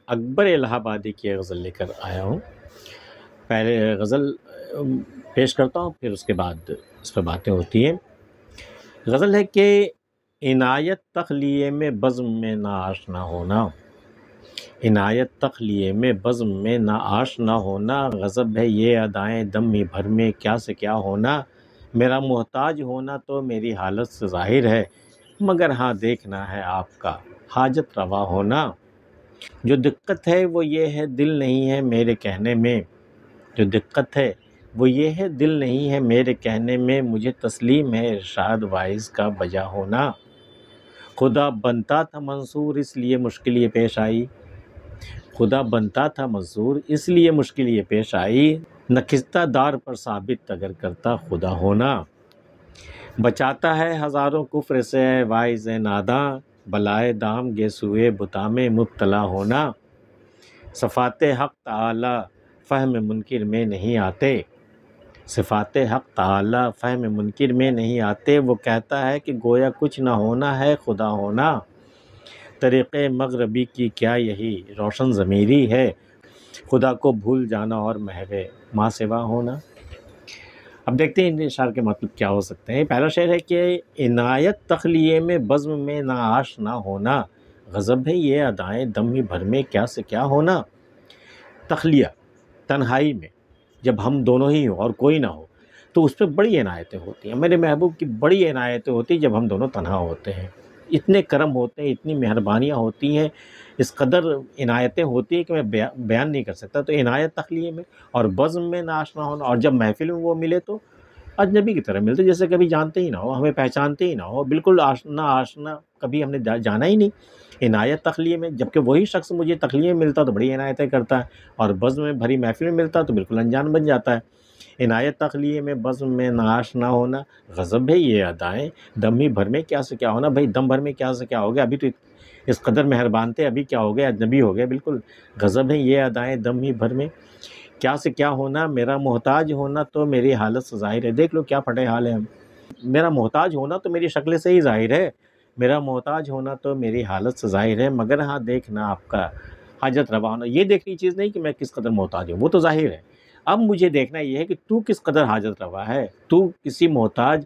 اکبر الہ آبادی کی غزل لے کر آیا ہوں۔ پہلے غزل پیش کرتا ہوں، پھر اس کے بعد اس پہ باتیں ہوتی ہیں۔ غزل ہے کہ عنایت تخلیے میں بزم میں نہ آشنا ہونا، عنایت تخلیے میں بزم میں نہ آشنا ہونا، غضب ہے یہ ادائیں دم ہی بھر میں کیا سے کیا ہونا، میرا محتاج ہونا تو میری حالت سے ظاہر ہے، مگر ہاں دیکھنا ہے آپ کا حاجت روا ہونا، جو دقت ہے وہ یہ ہے دل نہیں ہے میرے کہنے میں، جو دقت ہے وہ یہ ہے دل نہیں ہے میرے کہنے میں، مجھے تسلیم ہے ارشاد وائز کا بجا ہونا، خدا بنتا تھا منصور اس لیے مشکل یہ پیش آئی، خدا بنتا تھا منصور اس لیے مشکل یہ پیش آئی، نکھستہ دار پر ثابت اگر کرتا خدا ہونا، بچاتا ہے ہزاروں کفر سے وائز ناداں، بلائے دام گیسوئے بتا میں مبتلا ہونا، صفات حق تعالی فہم منکر میں نہیں آتے، صفات حق تعالی فہم منکر میں نہیں آتے، وہ کہتا ہے کہ گویا کچھ نہ ہونا ہے خدا ہونا، طریقے مغربی کی کیا یہی روشن ضمیری ہے، خدا کو بھول جانا اور محو ماں سوا ہونا۔ اب دیکھتے ہیں ان اشعار کے مطلب کیا ہو سکتے ہیں۔ پہلا شعر ہے کہ عنایت تخلیے میں بزم میں نہ آش نہ ہونا، غضب ہے یہ ادائیں دم ہی بھر میں کیا سے کیا ہونا۔ تخلیہ، تنہائی میں جب ہم دونوں ہی ہوں اور کوئی نہ ہو تو اس پہ بڑی عنایتیں ہوتی ہیں، میرے محبوب کی بڑی عنایتیں ہوتی ہیں جب ہم دونوں تنہا ہوتے ہیں، اتنے کرم ہوتے ہیں، اتنی مہربانیاں ہوتی ہیں، اس قدر عنایتیں ہوتی ہیں کہ میں بیان نہیں کر سکتا۔ تو عنایت تخلیے میں اور بزم میں نہ آشنا ہونا، اور جب محفل میں وہ ملے تو اجنبی کی طرح ملتے، جیسے کبھی جانتے ہی نہ ہو، ہمیں پہچانتے ہی نہ ہو، بالکل آشنا آشنا، کبھی ہم نے جانا ہی نہیں۔ عنایت تخلیے میں، جبکہ وہی شخص مجھے تخلیے میں ملتا تو بڑی عنایتیں کرتا ہے، اور بزم میں بھری محفل میں ملتا تو بالکل انجان بن جاتا ہے۔ عنایت تخلیے میں بزم میں نہ آشنا ہونا، غضب ہے یہ ادائیں دم ہی بھر میں کیا سے کیا ہونا۔ بھائی دم بھر میں کیا سے کیا ہو گیا، ابھی تو اس قدر مہربان تھے، ابھی کیا ہو گیا، اجنبی ہو گیا بالکل۔ غضب ہے یہ ادائیں دم ہی بھر میں کیا سے کیا ہونا، میرا محتاج ہونا تو میری حالت سے ظاہر ہے۔ دیکھ لو کیا پھٹے حال ہے ہم، میرا محتاج ہونا تو میری شکل سے ہی ظاہر ہے، میرا محتاج ہونا تو میری حالت سے ظاہر ہے، مگر ہاں دیکھنا آپ کا حاجت روا ہونا۔ یہ دیکھنی چیز نہیں کہ میں کس قدر محتاج ہوں، وہ تو ظاہر ہے، اب مجھے دیکھنا یہ ہے کہ تو کس قدر حاجت روا ہے، تو کسی محتاج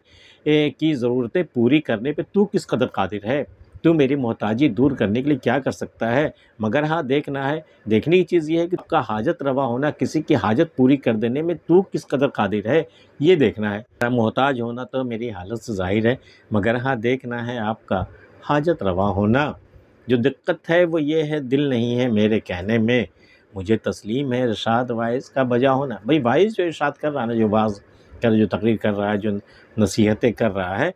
کی ضرورتیں پوری کرنے پہ تو کس قدر قادر ہے، تو میری محتاجی دور کرنے کے لیے کیا کر سکتا ہے، مگر ہاں دیکھنا ہے، دیکھنے کی چیز یہ ہے کہ آپ کا حاجت روا ہونا، کسی کی حاجت پوری کر دینے میں تو کس قدر قادر ہے، یہ دیکھنا ہے۔ میرا محتاج ہونا تو میری حالت سے ظاہر ہے، مگر ہاں دیکھنا ہے آپ کا حاجت روا ہونا، جو دقت ہے وہ یہ ہے دل نہیں ہے میرے کہنے میں، مجھے تسلیم ہے ارشاد وائز کا بجا ہونا۔ بھائی وائز جو ارشاد کر رہا ہے نا، جو واعظ جو تقریر کر رہا ہے، جو نصیحتیں کر رہا ہے،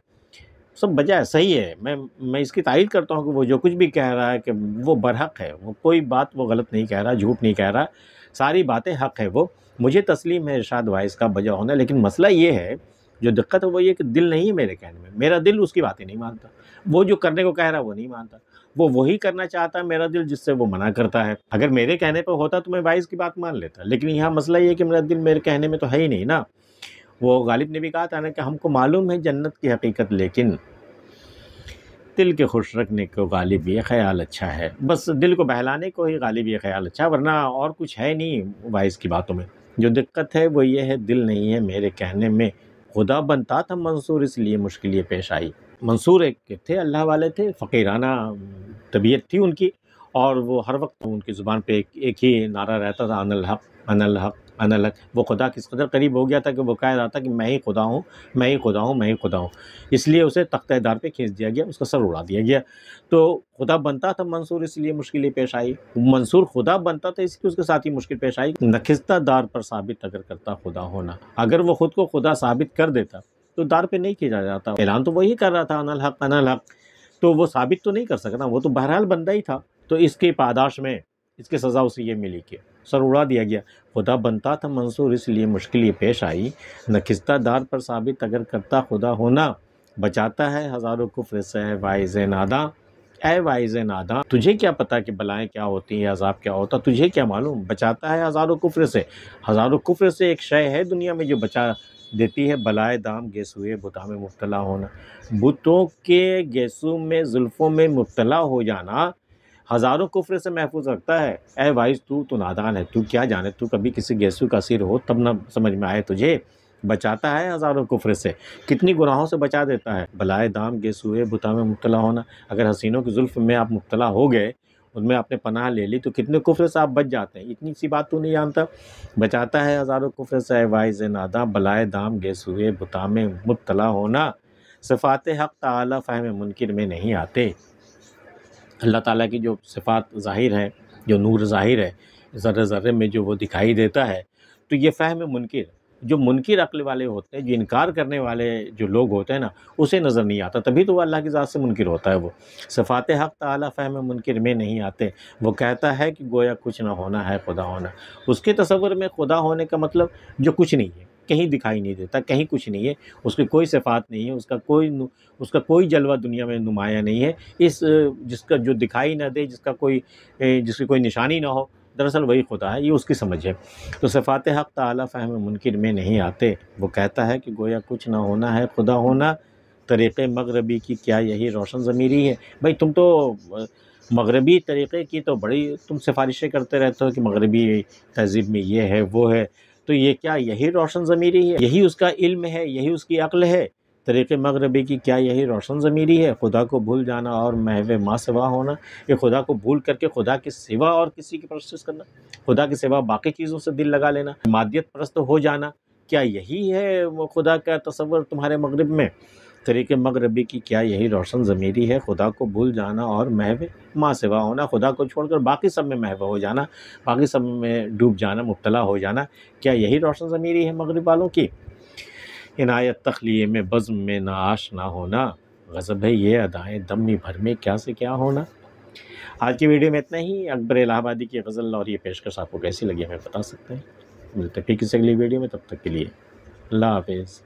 سب بجا ہے، صحیح ہے، میں اس کی تائید کرتا ہوں کہ وہ جو کچھ بھی کہہ رہا ہے کہ وہ برحق ہے، وہ کوئی بات وہ غلط نہیں کہہ رہا، جھوٹ نہیں کہہ رہا، ساری باتیں حق ہے، وہ مجھے تسلیم ہے ارشاد وائز کا بجا ہونا۔ لیکن مسئلہ یہ ہے، جو دقت ہے وہ یہ کہ دل نہیں ہے میرے کہنے میں، میرا دل اس کی باتیں نہیں مانتا، وہ جو کرنے کو کہہ رہا ہے وہ نہیں مانتا، وہ وہی کرنا چاہتا ہے میرا دل جس سے وہ منع کرتا ہے۔ اگر میرے کہنے پہ ہوتا تو میں وائز کی بات مان لیتا، لیکن یہاں مسئلہ یہ ہے کہ میرا دل میرے کہنے میں تو ہے ہی نہیں نا۔ وہ غالب نے بھی کہا تھا نا کہ ہم کو معلوم ہے جنت کی حقیقت، لیکن دل کے خوش رکھنے کو غالب یہ خیال اچھا ہے، بس دل کو بہلانے کو ہی غالب یہ خیال اچھا ہے، ورنہ اور کچھ ہے نہیں وائز کی باتوں میں۔ جو دقت ہے وہ یہ ہے دل نہیں ہے میرے کہنے میں، خدا بنتا تھا منصور اس لیے مشکل یہ پیش آئی۔ منصور ایک تھے، اللہ والے تھے، فقیرانہ طبیعت تھی ان کی، اور وہ ہر وقت ان کی زبان پہ ایک ہی نعرہ رہتا تھا، ان الحق ان الحق ان الحق۔ وہ خدا کس قدر قریب ہو گیا تھا کہ وہ کہہ رہا تھا کہ میں ہی خدا ہوں، میں ہی خدا ہوں، میں ہی خدا ہوں، اس لیے اسے تختہ دار پہ کھینچ دیا گیا، اس کا سر اڑا دیا گیا۔ تو خدا بنتا تھا منصور اس لیے مشکل یہ پیش آئی، منصور خدا بنتا تھا اس لیے اس کے ساتھ ہی مشکل پیش آئی۔ نکھستہ دار پر ثابت اگر کرتا خدا ہونا، اگر وہ خود کو خدا ثابت کر دیتا تو دار پہ نہیں کھینچا جاتا، اعلان تو وہی کر رہا تھا ان الحق ان الحق، تو وہ ثابت تو نہیں کر سکتا، وہ تو بہرحال بندہ ہی تھا، تو اس کی پاداش میں اس کی سزا اسے یہ ملی کہ سر اڑا دیا گیا۔ خدا بنتا تھا منصور اس لیے مشکل یہ پیش آئی، نکھستہ دار پر ثابت اگر کرتا خدا ہونا، بچاتا ہے ہزاروں کفر سے اے واعظ ناداں، اے واعظ ناداں تجھے کیا پتا کہ بلائیں کیا ہوتی ہیں، عذاب کیا ہوتا، تجھے کیا معلوم، بچاتا ہے ہزاروں کفر سے، ہزاروں کفر سے ایک شے ہے دنیا میں جو بچا دیتی ہے بلائے دام گیسوئے بتا میں مبتلا ہونا، بتوں کے گیسوں میں زلفوں میں مبتلا ہو جانا ہزاروں کفر سے محفوظ رکھتا ہے۔ اے وائس تو نادان ہے، تو کیا جانے، تو کبھی کسی گیسو کا اسیر ہو تب نہ سمجھ میں آئے تجھے۔ بچاتا ہے ہزاروں کفر سے، کتنی گناہوں سے بچا دیتا ہے۔ بلائے دام گیسوئے بتا میں مبتلا ہونا، اگر حسینوں کی زلف میں آپ مبتلا ہو گئے، ان میں آپ نے پناہ لے لی، تو کتنے کفر سے آپ بچ جاتے ہیں۔ اتنی سی بات تو نہیں جانتا، بچاتا ہے ہزاروں کفر سے۔ اے وائز ناداں بلائے دام گیسوئے بتا میں مبتلا ہونا، صفات حق تعالی فہم منکر میں نہیں آتے۔ اللہ تعالیٰ کی جو صفات ظاہر ہیں، جو نور ظاہر ہے ذرے ذرے میں جو وہ دکھائی دیتا ہے، تو یہ فہم منکر، جو منکر عقل والے ہوتے ہیں، جو انکار کرنے والے جو لوگ ہوتے ہیں نا، اسے نظر نہیں آتا، تبھی تو وہ اللہ کی ذات سے منکر ہوتا ہے۔ وہ صفات حق تعالی فہم منکر میں نہیں آتے۔ وہ کہتا ہے کہ گویا کچھ نہ ہونا ہے خدا ہونا، اس کے تصور میں خدا ہونے کا مطلب جو کچھ نہیں ہے، کہیں دکھائی نہیں دیتا، کہیں کچھ نہیں ہے، اس کی کوئی صفات نہیں ہے، اس کا کوئی جلوہ دنیا میں نمایاں نہیں ہے۔ جس کا جو دکھائی نہ دے، جس کی کوئی نشانی نہ ہو، دراصل وہی خدا ہے، یہ اس کی سمجھ ہے۔ تو صفات حق تعالی فہم منکر میں نہیں آتے۔ وہ کہتا ہے کہ گویا کچھ نہ ہونا ہے خدا ہونا، طریقے مغربی کی کیا یہی روشن ضمیری ہے۔ بھائی تم تو مغربی طریقے کی تو بڑی تم سفارشیں کرتے رہتے ہو کہ مغربی تہذیب میں یہ ہے وہ ہے، تو یہ کیا یہی روشن ضمیری ہے؟ یہی اس کا علم ہے، یہی اس کی عقل ہے؟ طریقے مغربی کی کیا یہی روشن ضمیری ہے؟ خدا کو بھول جانا اور محو ما سوا ہونا، کہ خدا کو بھول کر کے خدا کے سوا اور کسی کی پرستش کرنا، خدا کے سوا باقی چیزوں سے دل لگا لینا، مادیت پرست ہو جانا، کیا یہی ہے وہ خدا کا تصور تمہارے مغرب میں؟ طریقے مغربی کی کیا یہی روشن ضمیری ہے؟ خدا کو بھول جانا اور محو ما سوا ہونا، خدا کو چھوڑ کر باقی سب میں محو ہو جانا، باقی سب میں ڈوب جانا، مبتلا ہو جانا، کیا یہی روشن ضمیری ہے مغرب والوں کی؟ عنایت تخلیے میں بزم میں نہ آشنا ہونا، غضب ہے یہ ادائیں دمی بھر میں کیا سے کیا ہونا۔ آج کی ویڈیو میں اتنا ہی۔ اکبر الہ آبادی کی غزل اور یہ پیشکش آپ کو کیسی لگی ہمیں بتا سکتے ہیں۔ ملتے ہیں پھر کسی اگلی ویڈیو میں، تب تک کے لیے اللہ حافظ۔